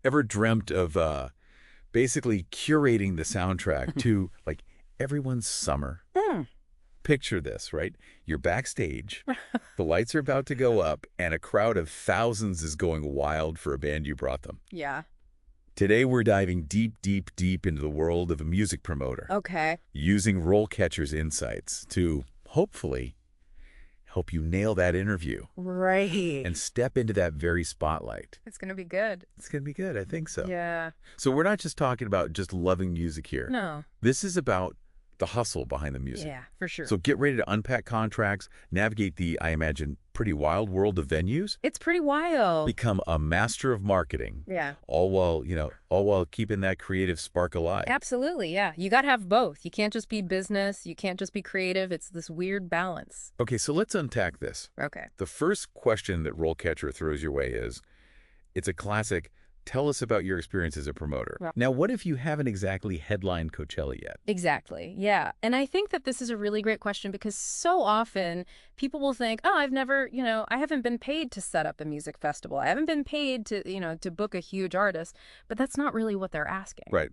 Ever dreamt of basically curating the soundtrack to, like, everyone's summer? Mm. Picture this, right? You're backstage, the lights are about to go up, and a crowd of thousands is going wild for a band you brought them. Yeah. Today, we're diving deep, deep, deep into the world of a music promoter, Okay. using RoleCatcher's insights to, hopefully, help you nail that interview Right. and step into that very spotlight. It's gonna be good. It's going to be good. I think so. Yeah. So we're not just talking about just loving music here. No. This is about the hustle behind the music. Yeah, for sure. So get ready to unpack contracts, navigate the, I imagine, pretty wild world of venues, It's pretty wild. become a master of marketing, Yeah. all while keeping that creative spark alive. Absolutely, yeah. You gotta have both. You can't just be business. You can't just be creative. It's this weird balance. Okay, so let's unpack this. Okay. The first question that RoleCatcher throws your way is, it's a classic, tell us about your experience as a promoter. Yeah. Now, what if you haven't exactly headlined Coachella yet? Exactly. Yeah. And I think that this is a really great question because so often people will think, oh, I've never, I haven't been paid to set up a music festival. I haven't been paid to, to book a huge artist. But that's not really what they're asking. Right.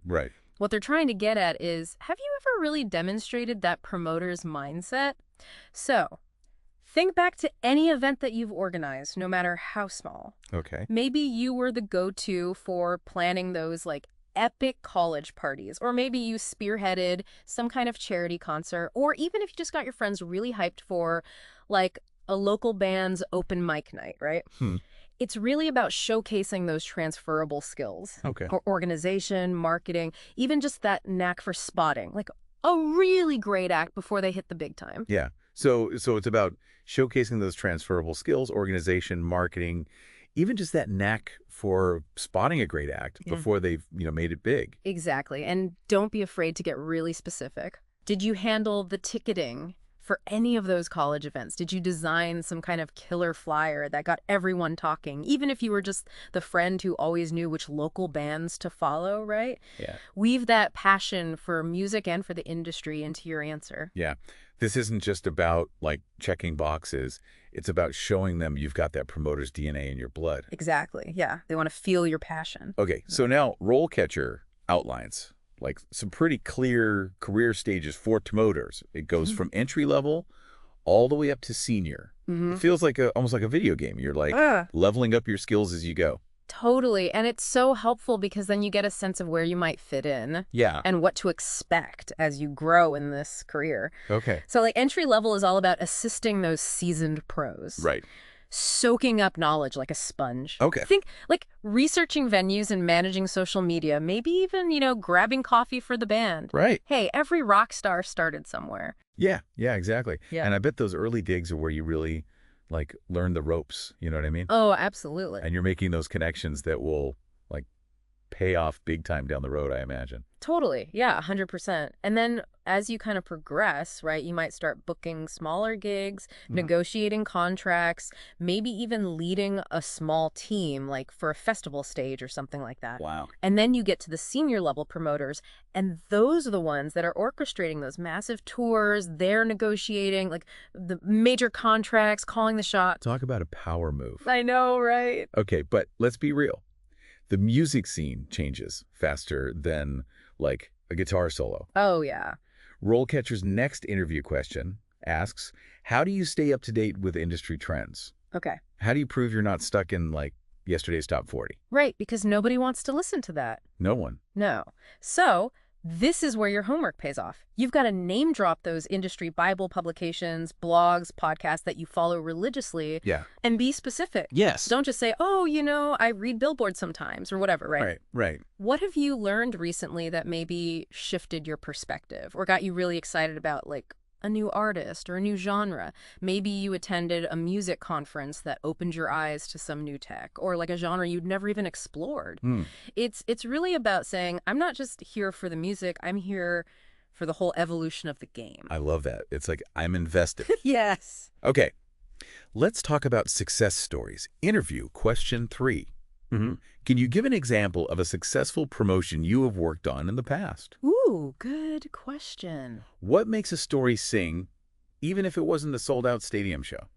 What they're trying to get at is, have you ever really demonstrated that promoter's mindset? So think back to any event that you've organized, no matter how small. Okay. Maybe you were the go-to for planning those like epic college parties, or maybe you spearheaded some kind of charity concert, or even if you just got your friends really hyped for like a local band's open mic night, right? It's really about showcasing those transferable skills. Okay. Or organization, marketing, even just that knack for spotting, like a really great act before they hit the big time. Yeah. So it's about showcasing those transferable skills, organization, marketing, even just that knack for spotting a great act before they've, made it big. Exactly. And don't be afraid to get really specific. Did you handle the ticketing for any of those college events? Did you design some kind of killer flyer that got everyone talking, even if you were just the friend who always knew which local bands to follow, right? Yeah. Weave that passion for music and for the industry into your answer. Yeah. This isn't just about, like, checking boxes. It's about showing them you've got that promoter's DNA in your blood. Exactly. Yeah. They want to feel your passion. Okay, so now RoleCatcher outlines, like, some pretty clear career stages for promoters. It goes from entry level all the way up to senior. It feels like almost like a video game. You're like leveling up your skills as you go. Totally. And it's so helpful because then you get a sense of where you might fit in. Yeah. And what to expect as you grow in this career. Okay. So like entry level is all about assisting those seasoned pros. Right. Soaking up knowledge like a sponge. Okay. Think like researching venues and managing social media, maybe even, grabbing coffee for the band. Right. Hey, every rock star started somewhere. Yeah, exactly. Yeah. And I bet those early digs are where you really, like, learn the ropes. You know what I mean? Oh, absolutely. And you're making those connections that will, like, pay off big time down the road, I imagine. Totally. Yeah, 100%. And then as you kind of progress, right, you might start booking smaller gigs, negotiating contracts, maybe even leading a small team, like for a festival stage or something like that. Wow. And then you get to the senior level promoters, and those are the ones that are orchestrating those massive tours. They're negotiating like the major contracts, calling the shots. Talk about a power move. I know, right? Okay, but let's be real. The music scene changes faster than, like, a guitar solo. Oh, yeah. RoleCatcher's next interview question asks, how do you stay up to date with industry trends? Okay. How do you prove you're not stuck in, like, yesterday's top 40? Right, because nobody wants to listen to that. No one. No. So this is where your homework pays off. You've got to name drop those industry Bible publications, blogs, podcasts that you follow religiously. Yeah. And be specific. Yes. Don't just say, oh, I read Billboard sometimes or whatever, right? Right. What have you learned recently that maybe shifted your perspective or got you really excited about, like, a new artist or a new genre? Maybe you attended a music conference that opened your eyes to some new tech or like a genre you'd never even explored. It's really about saying, I'm not just here for the music, I'm here for the whole evolution of the game. I love that. It's like, I'm invested. Yes. Okay, let's talk about success stories. Interview question 3. Can you give an example of a successful promotion you have worked on in the past? Ooh, good question. What makes a story sing, even if it wasn't a sold-out stadium show?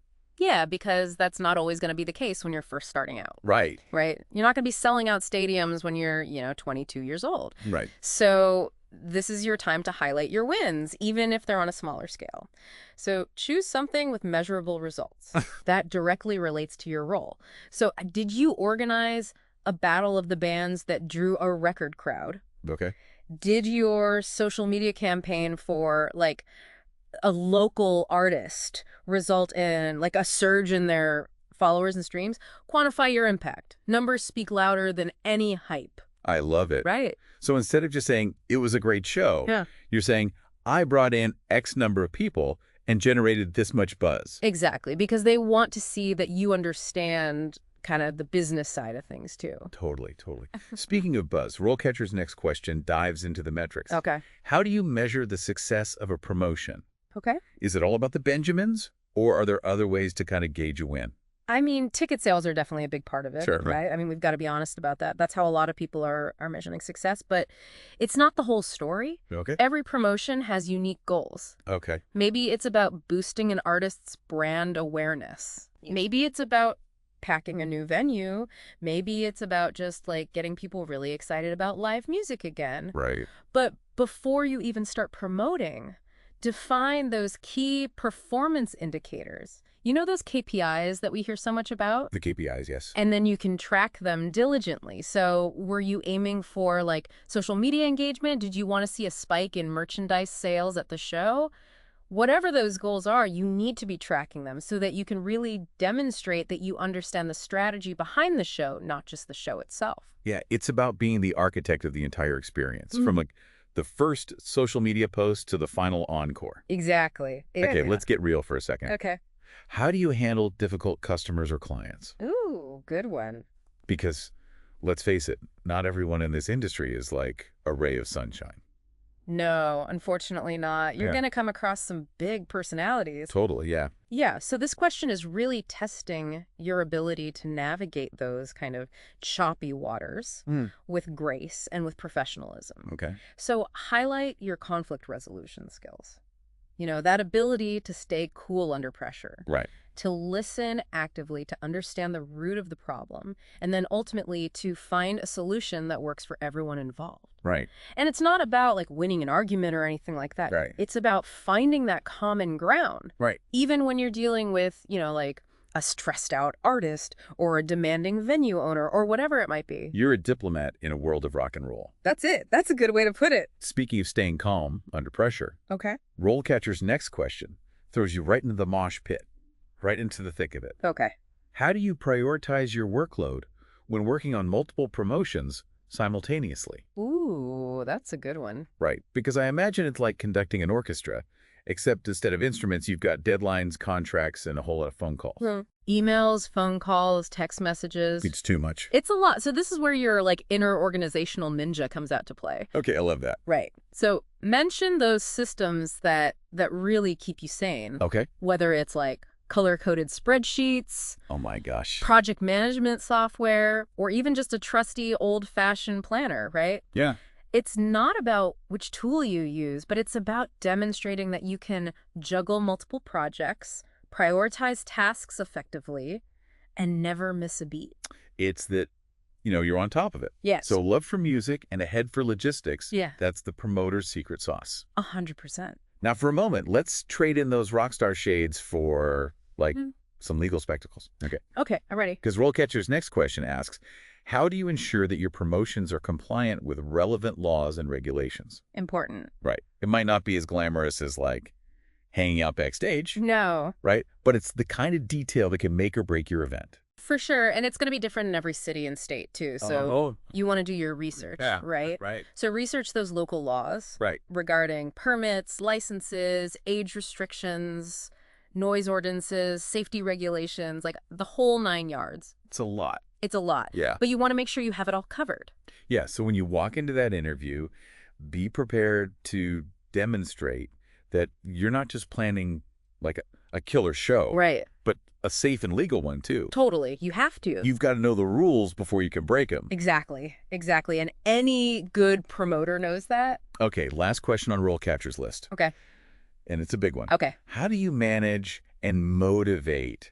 Yeah, because that's not always going to be the case when you're first starting out, Right. right? You're not going to be selling out stadiums when you're, 22 years old. Right. So this is your time to highlight your wins, even if they're on a smaller scale. So choose something with measurable results that directly relates to your role. So did you organize a battle of the bands that drew a record crowd? Okay. Did your social media campaign for like a local artist result in like a surge in their followers and streams? Quantify your impact. Numbers speak louder than any hype. I love it. Right. So instead of just saying, it was a great show, Yeah. you're saying, I brought in X number of people and generated this much buzz. Exactly, because they want to see that you understand kind of the business side of things too. Totally, totally. Speaking of buzz, RoleCatcher's next question dives into the metrics. Okay. How do you measure the success of a promotion? Okay. Is it all about the Benjamins, or are there other ways to kind of gauge a win? I mean, ticket sales are definitely a big part of it, Sure, right? I mean, we've got to be honest about that. That's how a lot of people are measuring success, but it's not the whole story. Okay. Every promotion has unique goals. Okay. Maybe it's about boosting an artist's brand awareness. Maybe it's about packing a new venue. Maybe it's about just like getting people really excited about live music again. Right. But before you even start promoting, define those key performance indicators. You know those KPIs that we hear so much about? The KPIs, yes. And then you can track them diligently. So were you aiming for like social media engagement? Did you want to see a spike in merchandise sales at the show? Whatever those goals are, you need to be tracking them so that you can really demonstrate that you understand the strategy behind the show, not just the show itself. Yeah, it's about being the architect of the entire experience, from like the first social media post to the final encore. Exactly. Okay, let's get real for a second. Okay. How do you handle difficult customers or clients? Ooh, good one. Because, let's face it, not everyone in this industry is like a ray of sunshine. No, unfortunately not. You're Yeah. going to come across some big personalities. Totally, yeah. Yeah, so this question is really testing your ability to navigate those kind of choppy waters with grace and with professionalism. Okay. So highlight your conflict resolution skills. That ability to stay cool under pressure, Right. to listen actively, to understand the root of the problem, and then ultimately to find a solution that works for everyone involved. Right. And it's not about like winning an argument or anything like that. Right. It's about finding that common ground. Right. Even when you're dealing with, like a stressed out artist or a demanding venue owner or whatever it might be. You're a diplomat in a world of rock and roll. That's it. That's a good way to put it. Speaking of staying calm under pressure, Okay. RoleCatcher's next question throws you right into the mosh pit, right into the thick of it. Okay. How do you prioritize your workload when working on multiple promotions simultaneously? Ooh, that's a good one. Right, because I imagine it's like conducting an orchestra, except instead of instruments, you've got deadlines, contracts, and a whole lot of phone calls. Emails, phone calls, text messages. It's too much. It's a lot. So this is where your like inner organizational ninja comes out to play. Okay, I love that. Right. So mention those systems that really keep you sane. Okay. Whether it's like color-coded spreadsheets, Oh my gosh. project management software, or even just a trusty old-fashioned planner, right? Yeah. It's not about which tool you use, but it's about demonstrating that you can juggle multiple projects, prioritize tasks effectively, and never miss a beat. It's that, you're on top of it. Yes. So love for music and a head for logistics. Yeah. That's the promoter's secret sauce. 100%. Now, for a moment, let's trade in those rock star shades for, some legal spectacles. Okay. Okay, I'm ready. Because RoleCatcher's next question asks, how do you ensure that your promotions are compliant with relevant laws and regulations? Important. Right. It might not be as glamorous as, hanging out backstage, No. right? But it's the kind of detail that can make or break your event. For sure. And it's going to be different in every city and state, too. So you want to do your research, right? Right. So research those local laws Right. regarding permits, licenses, age restrictions, noise ordinances, safety regulations, like the whole 9 yards. It's a lot. It's a lot. Yeah. But you want to make sure you have it all covered. Yeah. So when you walk into that interview, be prepared to demonstrate that you're not just planning a killer show, Right. but a safe and legal one too. Totally. You have to. You've got to know the rules before you can break them. Exactly. Exactly. And any good promoter knows that. Okay, last question on RoleCatcher's list. Okay. And it's a big one. Okay. How do you manage and motivate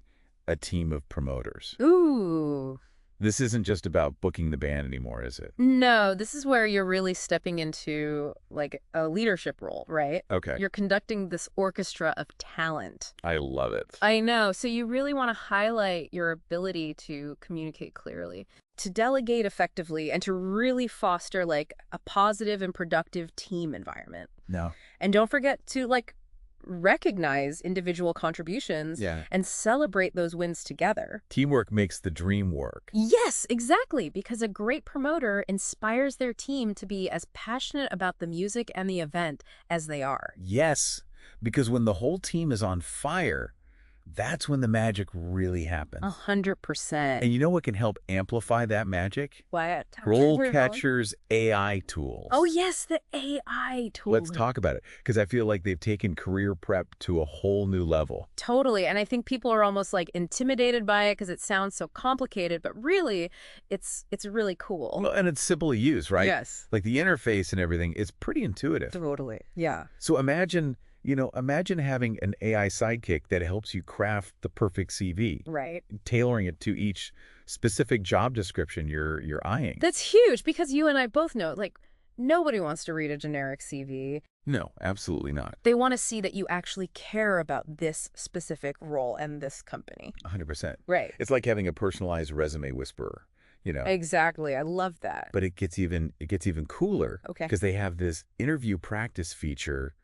a team of promoters. Ooh. This isn't just about booking the band anymore, is it? No, this is where you're really stepping into like a leadership role, right? Okay. You're conducting this orchestra of talent. I love it. I know. So you really want to highlight your ability to communicate clearly, to delegate effectively, and to really foster like a positive and productive team environment. No. And don't forget to like recognize individual contributions Yeah. and celebrate those wins together. Teamwork makes the dream work. Yes, exactly, because a great promoter inspires their team to be as passionate about the music and the event as they are. Yes, because when the whole team is on fire, that's when the magic really happens. 100%. And you know what can help amplify that magic? Why? RoleCatcher's AI tools. Oh, yes, the AI tool. Let's talk about it, because I feel like they've taken career prep to a whole new level. Totally. And I think people are almost like intimidated by it because it sounds so complicated, but really it's really cool. Well, and it's simple to use, right? Yes. Like the interface and everything, it's pretty intuitive. Totally. Yeah. So imagine having an AI sidekick that helps you craft the perfect CV, Right. tailoring it to each specific job description you're eyeing. That's huge because you and I both know, like, nobody wants to read a generic CV. No, absolutely not. They want to see that you actually care about this specific role and this company. 100%. Right. It's like having a personalized resume whisperer, Exactly. I love that. But it gets even cooler. Okay. Because they have this interview practice feature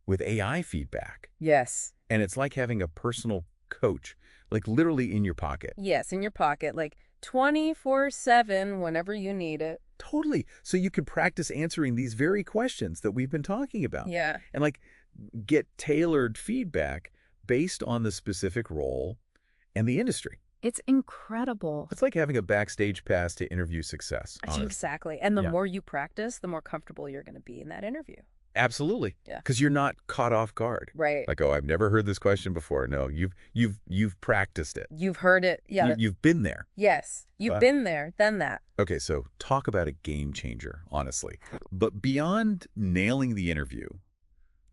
with AI feedback. Yes. And it's like having a personal coach, like literally in your pocket. Yes, in your pocket, like 24/7 whenever you need it. Totally. So you could practice answering these very questions that we've been talking about. Yeah. And like get tailored feedback based on the specific role and the industry. It's incredible. It's like having a backstage pass to interview success. Honestly. Exactly. And the Yeah. more you practice, the more comfortable you're going to be in that interview. Absolutely. Yeah. Because you're not caught off guard. Right. Like, oh, I've never heard this question before. No, you've practiced it. You've heard it. Yeah. You've been there. Yes. You've been there, done that. Okay, so talk about a game changer, honestly. But beyond nailing the interview,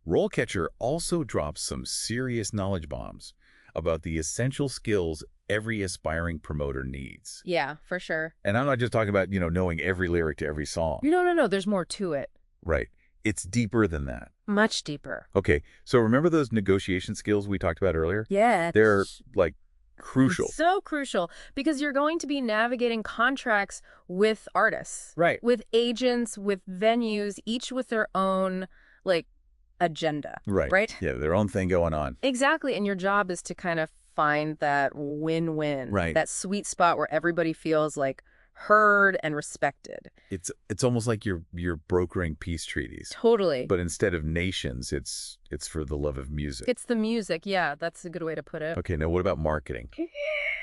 RoleCatcher also drops some serious knowledge bombs about the essential skills every aspiring promoter needs. Yeah, for sure. And I'm not just talking about, knowing every lyric to every song. No. There's more to it. Right. It's deeper than that. Much deeper. Okay, so remember those negotiation skills we talked about earlier? Yeah. They're, like, crucial. So crucial because you're going to be navigating contracts with artists. Right. With agents, with venues, each with their own, like, agenda. Right. Right? Yeah, their own thing going on. Exactly. And your job is to kind of find that win-win. Right. That sweet spot where everybody feels like heard and respected. It's almost like you're brokering peace treaties. Totally. But instead of nations, it's for the love of music. It's the music. Yeah, that's a good way to put it. Okay, now what about marketing?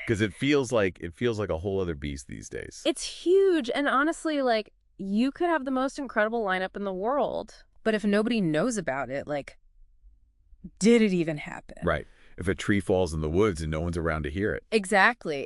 Because it feels like a whole other beast these days. It's huge. And honestly, like, you could have the most incredible lineup in the world, but if nobody knows about it, like, did it even happen? Right. If a tree falls in the woods and no one's around to hear it. Exactly.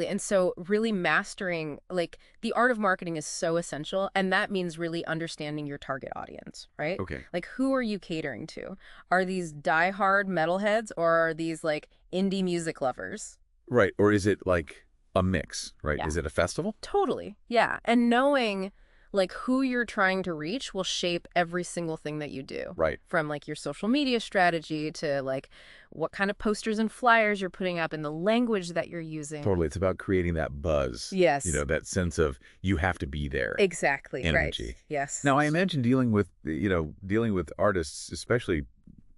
And so really mastering, like, the art of marketing is so essential. And that means really understanding your target audience, right? Okay. Like, who are you catering to? Are these diehard metalheads or are these, like, indie music lovers? Right. Or is it like a mix, right? Yeah. Is it a festival? Totally. Yeah. And knowing, like, who you're trying to reach will shape every single thing that you do. Right. From, like, your social media strategy to, like, what kind of posters and flyers you're putting up and the language that you're using. Totally. It's about creating that buzz. Yes. That sense of you have to be there. Exactly. Energy. Right. Yes. Now, I imagine dealing with artists, especially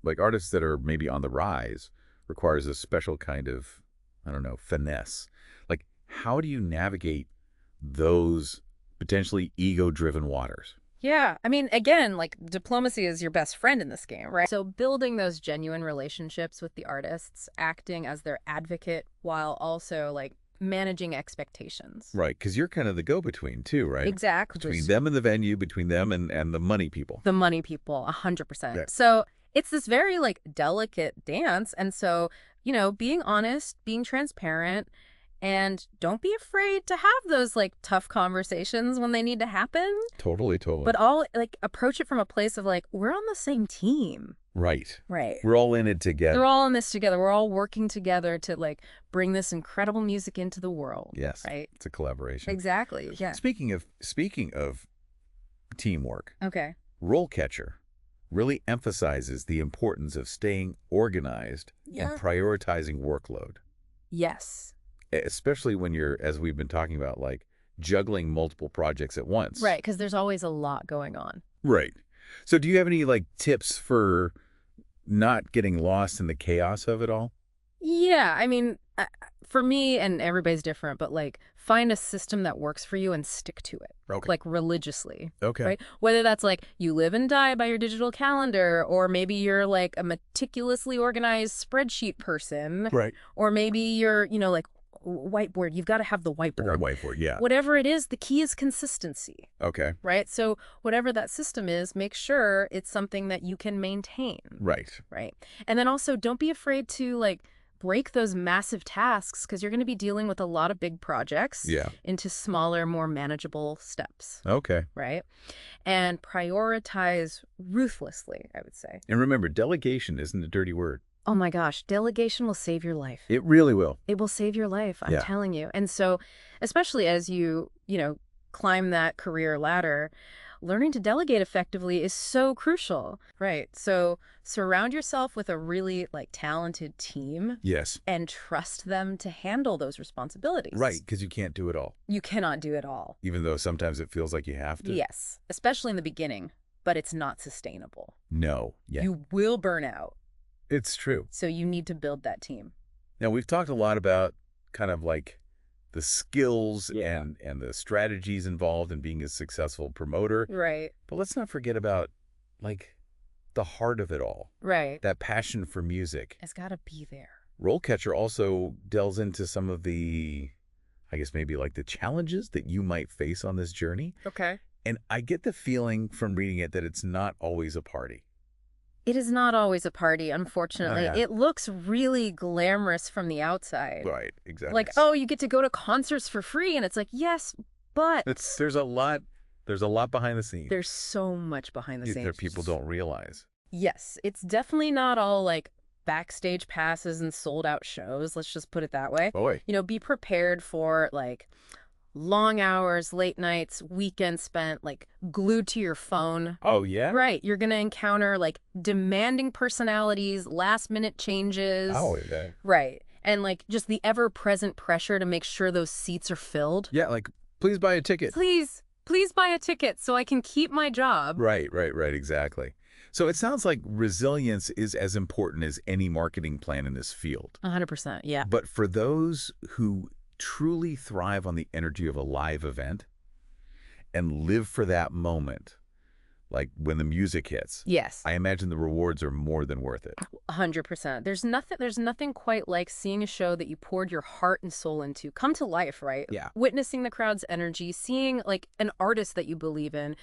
like artists that are maybe on the rise, requires a special kind of, I don't know, finesse. Like, how do you navigate those potentially ego-driven waters? Yeah. I mean, again, like, diplomacy is your best friend in this game, right? So building those genuine relationships with the artists, acting as their advocate while also, like, managing expectations. Right, because you're kind of the go-between too, right? Exactly. Between them and the venue, between them and the money people. The money people, 100%. Yeah. So it's this very, like, delicate dance. And so, being honest, being transparent, and don't be afraid to have those, like, tough conversations when they need to happen. Totally. But all, like, approach it from a place of, like, we're on the same team. Right. Right. We're all in it together. They're all in this together. We're all working together to like bring this incredible music into the world. Yes. Right. It's a collaboration. Exactly. Yeah. Speaking of teamwork, Okay. RoleCatcher really emphasizes the importance of staying organized and prioritizing workload, Yes. especially when you're, as we've been talking about, like juggling multiple projects at once. Right. Because there's always a lot going on. Right. So do you have any like tips for not getting lost in the chaos of it all? Yeah. I mean, for me, and everybody's different, but like find a system that works for you and stick to it. Okay. Like religiously. Okay. Right? Whether that's like you live and die by your digital calendar, or maybe you're like a meticulously organized spreadsheet person. Right. Or maybe you're, like whiteboard. You've got to have the whiteboard. Whiteboard, yeah. Whatever it is, the key is consistency. Okay. Right? So whatever that system is, make sure it's something that you can maintain. Right. Right? And then also don't be afraid to like break those massive tasks, because you're going to be dealing with a lot of big projects into smaller, more manageable steps. Okay. Right? And prioritize ruthlessly, I would say. And remember, delegation isn't a dirty word. Oh my gosh, delegation will save your life. It really will. It will save your life, I'm telling you. And so, especially as you climb that career ladder, learning to delegate effectively is so crucial. Right. So surround yourself with a really like talented team. Yes. And trust them to handle those responsibilities. Right, because you can't do it all. You cannot do it all. Even though sometimes it feels like you have to. Yes, especially in the beginning, but it's not sustainable. No. Yeah. You will burn out. It's true. So you need to build that team. Now, we've talked a lot about kind of like the skills and the strategies involved in being a successful promoter. Right. But let's not forget about like the heart of it all. Right. That passion for music. It's got to be there. RoleCatcher also delves into some of the, I guess maybe like the challenges that you might face on this journey. Okay. And I get the feeling from reading it that it's not always a party. It is not always a party, unfortunately. Oh, yeah. It looks really glamorous from the outside. Right, exactly. Like, oh, you get to go to concerts for free. And it's like, yes, but There's a lot behind the scenes. There's so much behind the scenes. That people don't realize. Yes, it's definitely not all like backstage passes and sold out shows. Let's just put it that way. Boy. Be prepared for like long hours, late nights, weekends spent like glued to your phone. Oh, yeah? Right. You're going to encounter like demanding personalities, last minute changes. Oh, yeah. Right. And like just the ever present pressure to make sure those seats are filled. Yeah, like, please buy a ticket. Please buy a ticket so I can keep my job. Right, exactly. So it sounds like resilience is as important as any marketing plan in this field. 100%. Yeah. But for those who truly thrive on the energy of a live event and live for that moment, like when the music hits. Yes. I imagine the rewards are more than worth it. 100%. There's nothing quite like seeing a show that you poured your heart and soul into come to life, right? Yeah. Witnessing the crowd's energy, seeing like an artist that you believe in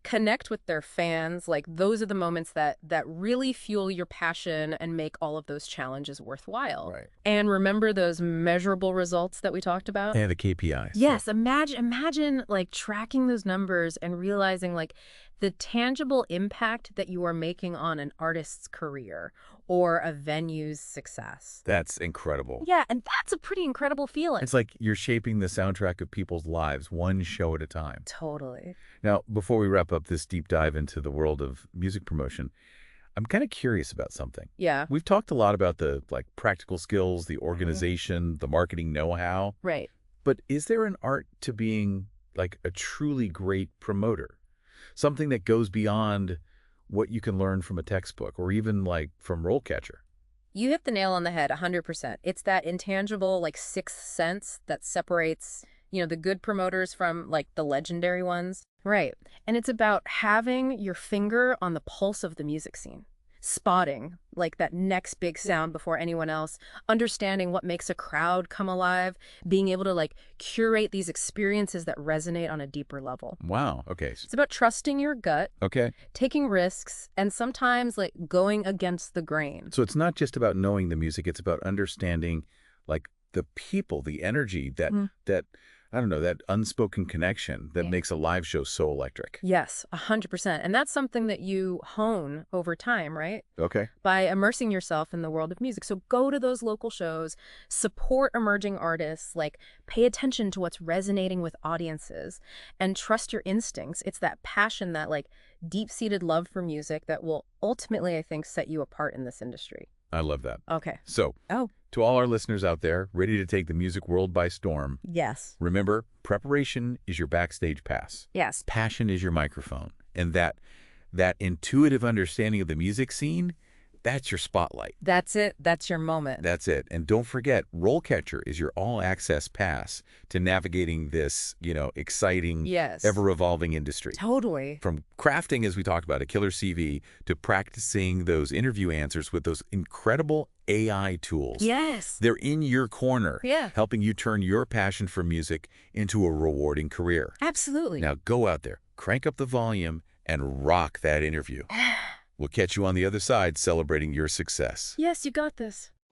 connect with their fans. Like those are the moments that really fuel your passion and make all of those challenges worthwhile. Right. And remember those measurable results that we talked about? And the KPIs. Yes. Imagine like tracking those numbers and realizing like the tangible impact that you are making on an artist's career or a venue's success. That's incredible. Yeah, and that's a pretty incredible feeling. It's like you're shaping the soundtrack of people's lives, one show at a time. Totally. Now, before we wrap up this deep dive into the world of music promotion, I'm kind of curious about something. Yeah. We've talked a lot about the like practical skills, the organization, the marketing know-how. Right. But is there an art to being like a truly great promoter? Something that goes beyond what you can learn from a textbook or even like from RoleCatcher? You hit the nail on the head 100%. It's that intangible like sixth sense that separates, the good promoters from like the legendary ones. Right. And it's about having your finger on the pulse of the music scene. Spotting like that next big sound before anyone else, understanding what makes a crowd come alive, being able to like curate these experiences that resonate on a deeper level. Wow. Okay. It's about trusting your gut, Okay. taking risks, and sometimes like going against the grain. So it's not just about knowing the music, it's about understanding like the people, the energy that I don't know, that unspoken connection that Yeah. makes a live show so electric. Yes, 100%. And that's something that you hone over time, right? Okay. By immersing yourself in the world of music. So go to those local shows, support emerging artists, like pay attention to what's resonating with audiences, and trust your instincts. It's that passion, that like deep-seated love for music that will ultimately, I think, set you apart in this industry. I love that. Okay. So, Oh, to all our listeners out there ready to take the music world by storm, yes. remember, preparation is your backstage pass. Yes. Passion is your microphone. And that intuitive understanding of the music scene, that's your spotlight. That's it. That's your moment. That's it. And don't forget, RoleCatcher is your all-access pass to navigating this, exciting, Yes. ever-evolving industry. Totally. From crafting, as we talked about, a killer CV, to practicing those interview answers with those incredible AI tools. Yes. They're in your corner, Yeah. helping you turn your passion for music into a rewarding career. Absolutely. Now go out there, crank up the volume, and rock that interview. We'll catch you on the other side celebrating your success. Yes, you got this.